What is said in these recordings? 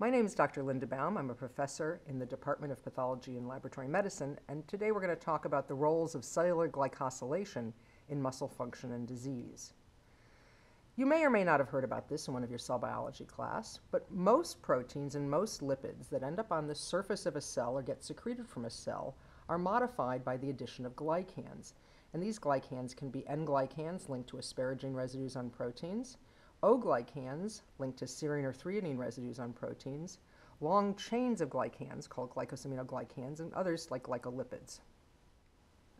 My name is Dr. Linda Baum. I'm a professor in the Department of Pathology and Laboratory Medicine, and today we're going to talk about the roles of cellular glycosylation in muscle function and disease. You may or may not have heard about this in one of your cell biology class, but most proteins and most lipids that end up on the surface of a cell or get secreted from a cell are modified by the addition of glycans. And these glycans can be N-glycans linked to asparagine residues on proteins, O-glycans linked to serine or threonine residues on proteins, long chains of glycans called glycosaminoglycans, and others like glycolipids.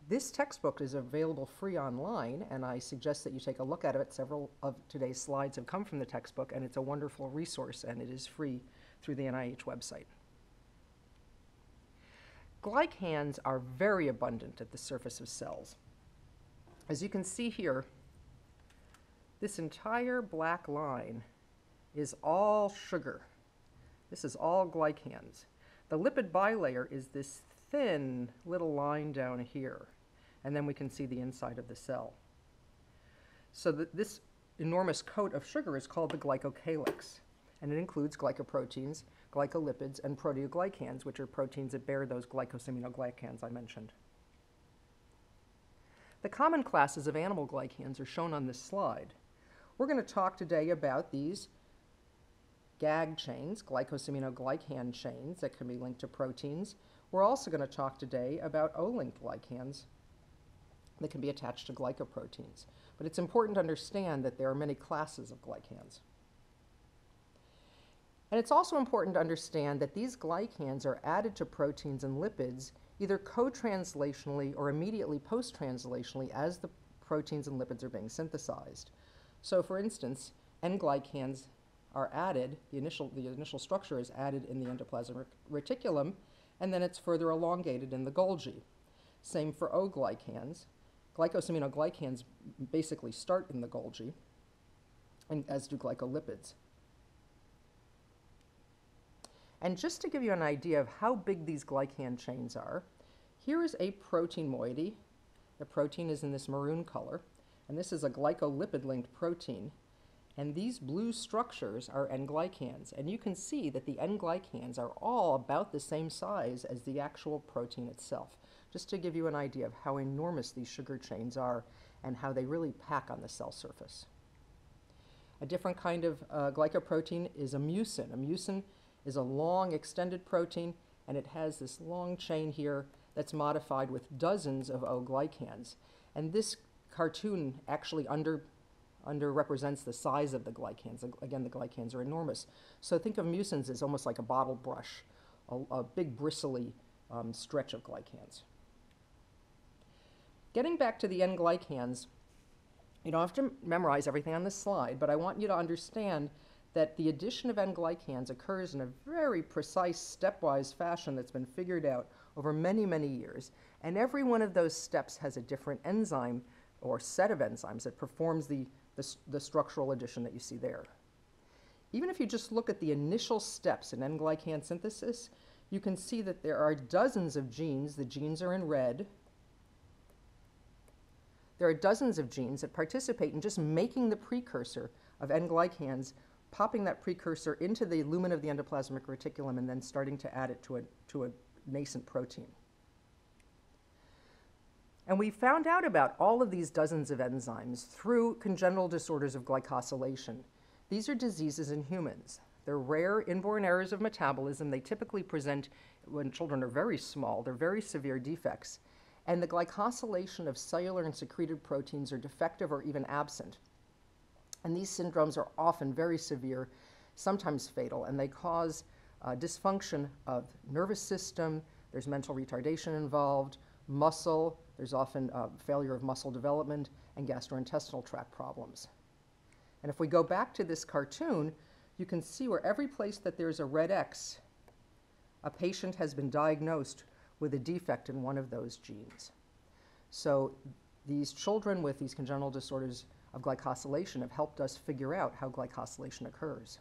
This textbook is available free online, and I suggest that you take a look at it. Several of today's slides have come from the textbook, and it's a wonderful resource, and it is free through the NIH website. Glycans are very abundant at the surface of cells. As you can see here, this entire black line is all sugar. This is all glycans. The lipid bilayer is this thin little line down here, and then we can see the inside of the cell. So this enormous coat of sugar is called the glycocalyx, and it includes glycoproteins, glycolipids, and proteoglycans, which are proteins that bear those glycosaminoglycans I mentioned. The common classes of animal glycans are shown on this slide. We're going to talk today about these GAG chains, glycosaminoglycan chains that can be linked to proteins. We're also going to talk today about O-linked glycans that can be attached to glycoproteins. But it's important to understand that there are many classes of glycans. And it's also important to understand that these glycans are added to proteins and lipids either co-translationally or immediately post-translationally as the proteins and lipids are being synthesized. So for instance, N-glycans are added, the initial structure is added in the endoplasmic reticulum, and then it's further elongated in the Golgi. Same for O-glycans. Glycosaminoglycans basically start in the Golgi, and as do glycolipids. And just to give you an idea of how big these glycan chains are, here is a protein moiety. The protein is in this maroon color, and this is a glycolipid-linked protein. And these blue structures are N-glycans. And you can see that the N-glycans are all about the same size as the actual protein itself, just to give you an idea of how enormous these sugar chains are and how they really pack on the cell surface. A different kind of glycoprotein is a mucin. A mucin is a long extended protein, and it has this long chain here that's modified with dozens of O-glycans. And this cartoon actually underrepresents the size of the glycans. Again, the glycans are enormous. So think of mucins as almost like a bottle brush, a big bristly stretch of glycans. Getting back to the N-glycans, you don't have to memorize everything on this slide, but I want you to understand that the addition of N-glycans occurs in a very precise stepwise fashion that's been figured out over many, many years. And every one of those steps has a different enzyme or set of enzymes that performs the structural addition that you see there. Even if you just look at the initial steps in N-glycan synthesis, you can see that there are dozens of genes. The genes are in red. There are dozens of genes that participate in just making the precursor of N-glycans, popping that precursor into the lumen of the endoplasmic reticulum, and then starting to add it to a nascent protein. And we found out about all of these dozens of enzymes through congenital disorders of glycosylation. These are diseases in humans. They're rare inborn errors of metabolism. They typically present when children are very small. They're very severe defects. And the glycosylation of cellular and secreted proteins are defective or even absent. And these syndromes are often very severe, sometimes fatal, and they cause dysfunction of nervous system. There's mental retardation involved, muscle. There's often failure of muscle development and gastrointestinal tract problems. And if we go back to this cartoon, you can see where every place that there's a red X, a patient has been diagnosed with a defect in one of those genes. So these children with these congenital disorders of glycosylation have helped us figure out how glycosylation occurs.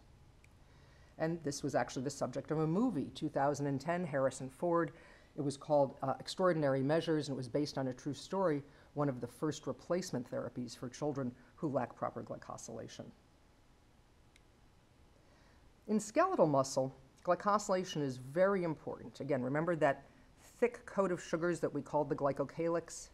And this was actually the subject of a movie, 2010, Harrison Ford. It was called Extraordinary Measures, and it was based on a true story, one of the first replacement therapies for children who lack proper glycosylation. In skeletal muscle, Glycosylation is very important. Again, remember that thick coat of sugars that we called the glycocalyx?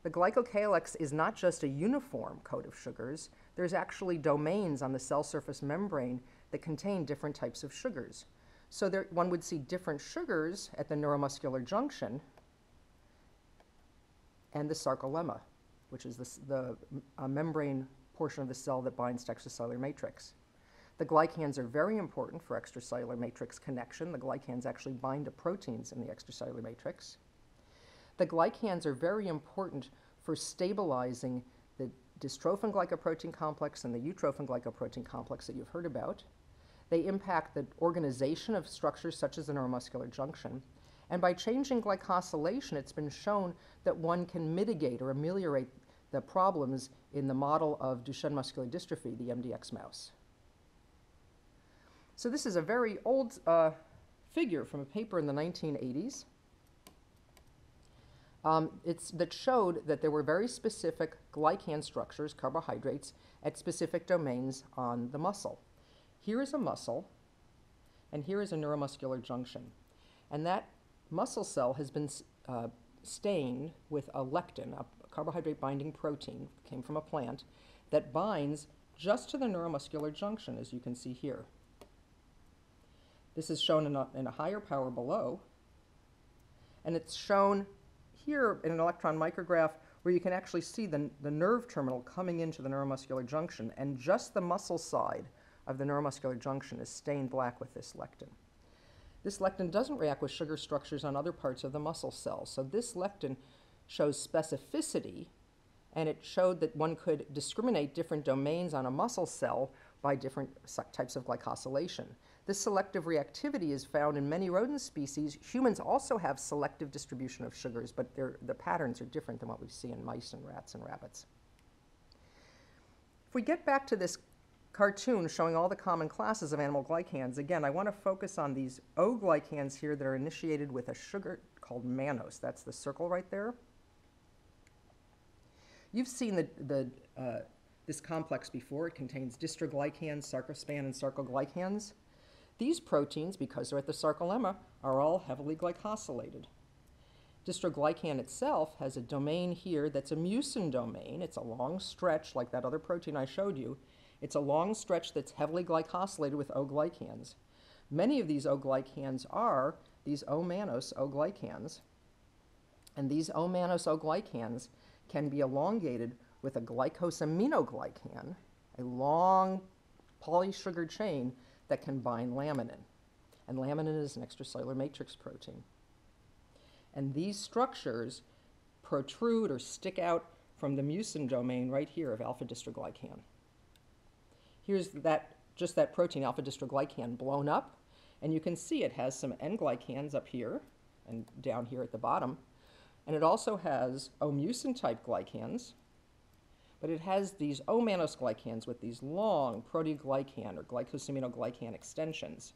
The glycocalyx is not just a uniform coat of sugars. There's actually domains on the cell surface membrane that contain different types of sugars. So one would see different sugars at the neuromuscular junction and the sarcolemma, which is the membrane portion of the cell that binds to extracellular matrix. The glycans are very important for extracellular matrix connection. The glycans actually bind to proteins in the extracellular matrix. The glycans are very important for stabilizing the dystrophin glycoprotein complex and the eutrophin glycoprotein complex that you've heard about. They impact the organization of structures such as the neuromuscular junction. And by changing glycosylation, it's been shown that one can mitigate or ameliorate the problems in the model of Duchenne muscular dystrophy, the MDX mouse. So this is a very old figure from a paper in the 1980s. That showed that there were very specific glycan structures, carbohydrates, at specific domains on the muscle. Here is a muscle, and here is a neuromuscular junction. And that muscle cell has been stained with a lectin, a carbohydrate binding protein, came from a plant, that binds just to the neuromuscular junction, as you can see here. This is shown in a higher power below, and it's shown here in an electron micrograph where you can actually see the nerve terminal coming into the neuromuscular junction, and just the muscle side of the neuromuscular junction is stained black with this lectin. This lectin doesn't react with sugar structures on other parts of the muscle cell, so this lectin shows specificity, and it showed that one could discriminate different domains on a muscle cell by different types of glycosylation. This selective reactivity is found in many rodent species. Humans also have selective distribution of sugars, but the patterns are different than what we see in mice and rats and rabbits. If we get back to this cartoon showing all the common classes of animal glycans, again, I want to focus on these O glycans here that are initiated with a sugar called mannose. That's the circle right there. You've seen this complex before. It contains dystroglycans, sarcospan, and sarcoglycans. These proteins, because they're at the sarcolemma, are all heavily glycosylated. Dystroglycan itself has a domain here that's a mucin domain. It's a long stretch like that other protein I showed you. It's a long stretch that's heavily glycosylated with O-glycans. Many of these O-glycans are these O-mannose O-glycans, and these O-mannose O-glycans can be elongated with a glycosaminoglycan, a long polysugar chain that can bind laminin. And laminin is an extracellular matrix protein. And these structures protrude or stick out from the mucin domain right here of alpha-dystroglycan. Here's just that protein, alpha-dystroglycan, blown up, and you can see it has some N-glycans up here and down here at the bottom. And it also has O-mucin-type glycans, but it has these O-mannose glycans with these long proteoglycan or glycosaminoglycan extensions.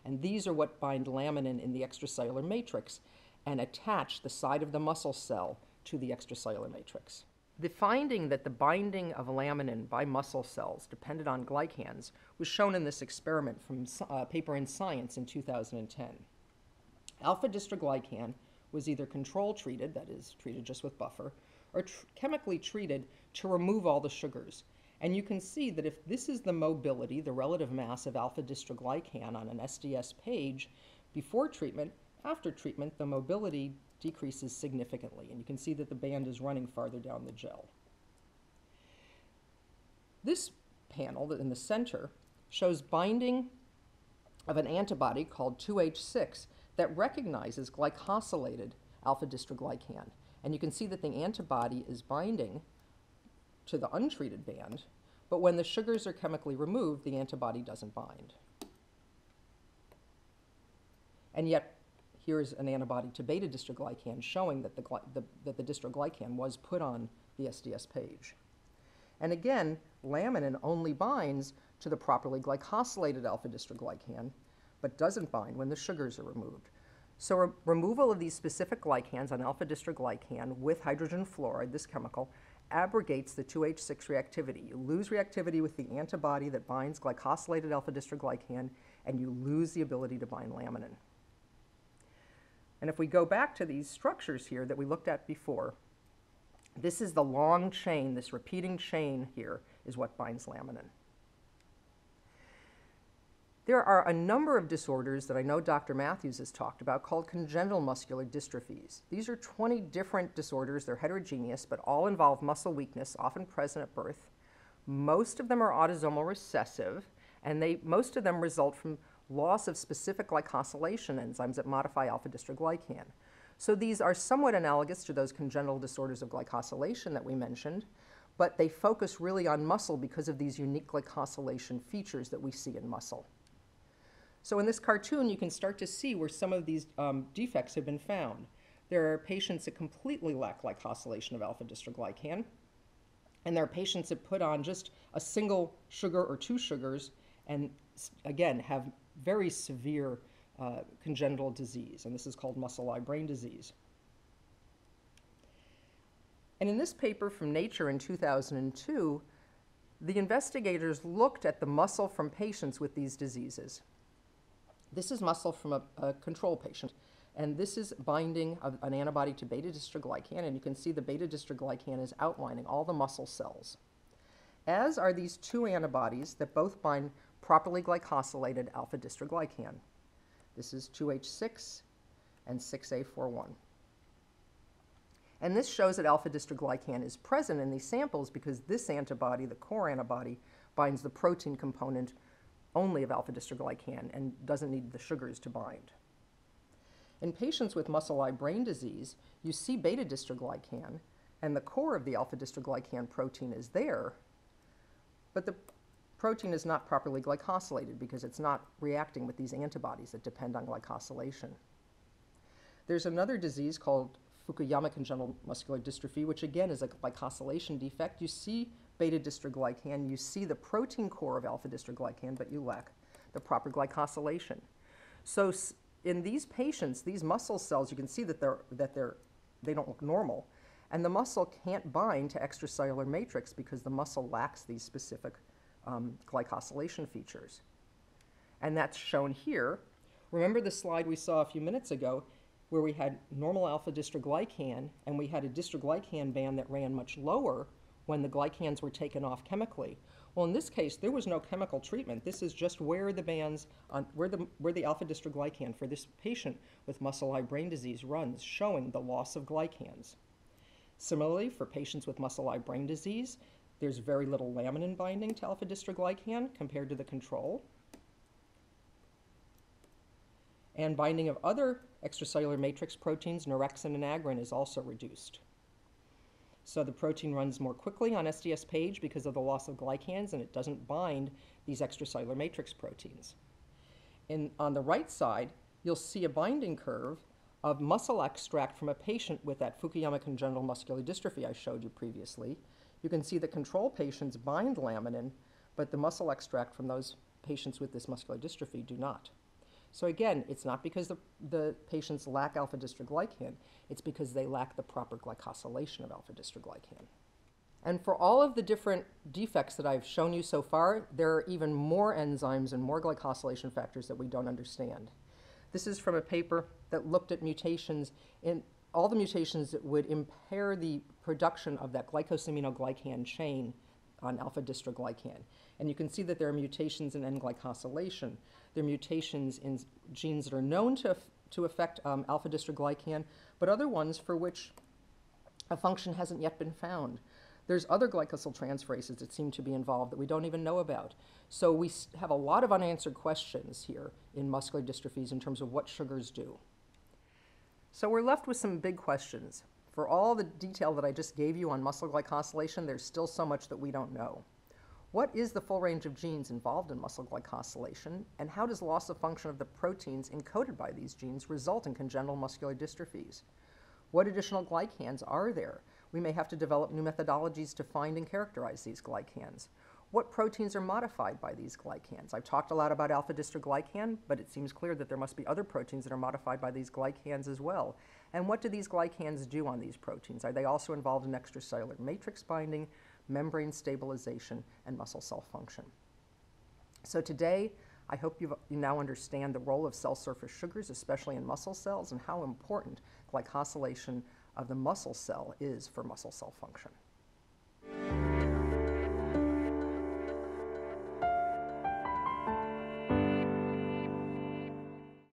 And these are what bind laminin in the extracellular matrix and attach the side of the muscle cell to the extracellular matrix. The finding that the binding of laminin by muscle cells depended on glycans was shown in this experiment from a paper in Science in 2010. Alpha-dystroglycan was either control treated, that is, treated just with buffer, or chemically treated to remove all the sugars. And you can see that if this is the mobility, the relative mass of alpha-dystroglycan on an SDS page before treatment, after treatment, the mobility decreases significantly. And you can see that the band is running farther down the gel. This panel in the center shows binding of an antibody called 2H6 that recognizes glycosylated alpha-dystroglycan. And you can see that the antibody is binding to the untreated band, but when the sugars are chemically removed, the antibody doesn't bind. And yet, here's an antibody to beta-dystroglycan showing that the dystroglycan was put on the SDS page. And again, laminin only binds to the properly glycosylated alpha-dystroglycan, but doesn't bind when the sugars are removed. So removal of these specific glycans on alpha-dystroglycan with hydrogen fluoride, this chemical, abrogates the 2H6 reactivity. You lose reactivity with the antibody that binds glycosylated alpha-dystroglycan, and you lose the ability to bind laminin. And if we go back to these structures here that we looked at before, this is the long chain, this repeating chain here is what binds laminin. There are a number of disorders that I know Dr. Matthews has talked about called congenital muscular dystrophies. These are 20 different disorders. They're heterogeneous, but all involve muscle weakness, often present at birth. Most of them are autosomal recessive, and most of them result from loss of specific glycosylation enzymes that modify alpha-dystroglycan. So these are somewhat analogous to those congenital disorders of glycosylation that we mentioned, but they focus really on muscle because of these unique glycosylation features that we see in muscle. So in this cartoon, you can start to see where some of these defects have been found. There are patients that completely lack glycosylation of alpha-dystroglycan, and there are patients that put on just a single sugar or two sugars and, again, have very severe congenital disease, and this is called muscle-eye brain disease. And in this paper from Nature in 2002, the investigators looked at the muscle from patients with these diseases. This is muscle from a control patient, and this is binding of an antibody to beta-dystroglycan, and you can see the beta-dystroglycan is outlining all the muscle cells, as are these two antibodies that both bind properly glycosylated alpha-dystroglycan. This is 2H6 and 6A41. And this shows that alpha-dystroglycan is present in these samples because this antibody, the core antibody, binds the protein component only of alpha-dystroglycan and doesn't need the sugars to bind. In patients with muscle-eye brain disease, you see beta-dystroglycan, and the core of the alpha-dystroglycan protein is there, but the protein is not properly glycosylated because it's not reacting with these antibodies that depend on glycosylation. There's another disease called Fukuyama congenital muscular dystrophy, which again is a glycosylation defect. You see beta-dystroglycan, you see the protein core of alpha-dystroglycan, but you lack the proper glycosylation. So in these patients, these muscle cells, you can see that they don't look normal, and the muscle can't bind to extracellular matrix because the muscle lacks these specific glycosylation features. And that's shown here. Remember the slide we saw a few minutes ago where we had normal alpha-dystroglycan and we had a dystroglycan band that ran much lower when the glycans were taken off chemically. Well, in this case, there was no chemical treatment. This is just where the bands, where the alpha-dystroglycan for this patient with muscle-eye brain disease runs, showing the loss of glycans. Similarly, for patients with muscle-eye brain disease, there's very little laminin binding to alpha-dystroglycan compared to the control. And binding of other extracellular matrix proteins, norexin and agrin, is also reduced. So the protein runs more quickly on SDS page because of the loss of glycans, and it doesn't bind these extracellular matrix proteins. On the right side, you'll see a binding curve of muscle extract from a patient with that Fukuyama congenital muscular dystrophy I showed you previously. You can see the control patients bind laminin, but the muscle extract from those patients with this muscular dystrophy do not. So again, it's not because the patients lack alpha-dystroglycan, it's because they lack the proper glycosylation of alpha-dystroglycan. And for all of the different defects that I've shown you so far, there are even more enzymes and more glycosylation factors that we don't understand. This is from a paper that looked at mutations in all the mutations that would impair the production of that glycosaminoglycan chain on alpha-dystroglycan. And you can see that there are mutations in N-glycosylation. There are mutations in genes that are known to affect alpha-dystroglycan, but other ones for which a function hasn't yet been found. There's other glycosyltransferases that seem to be involved that we don't even know about. So we have a lot of unanswered questions here in muscular dystrophies in terms of what sugars do. So we're left with some big questions. For all the detail that I just gave you on muscle glycosylation, there's still so much that we don't know. What is the full range of genes involved in muscle glycosylation, and how does loss of function of the proteins encoded by these genes result in congenital muscular dystrophies? What additional glycans are there? We may have to develop new methodologies to find and characterize these glycans. What proteins are modified by these glycans? I've talked a lot about alpha-dystroglycan, but it seems clear that there must be other proteins that are modified by these glycans as well. And what do these glycans do on these proteins? Are they also involved in extracellular matrix binding, membrane stabilization, and muscle cell function? So today, I hope you now understand the role of cell surface sugars, especially in muscle cells, and how important glycosylation of the muscle cell is for muscle cell function.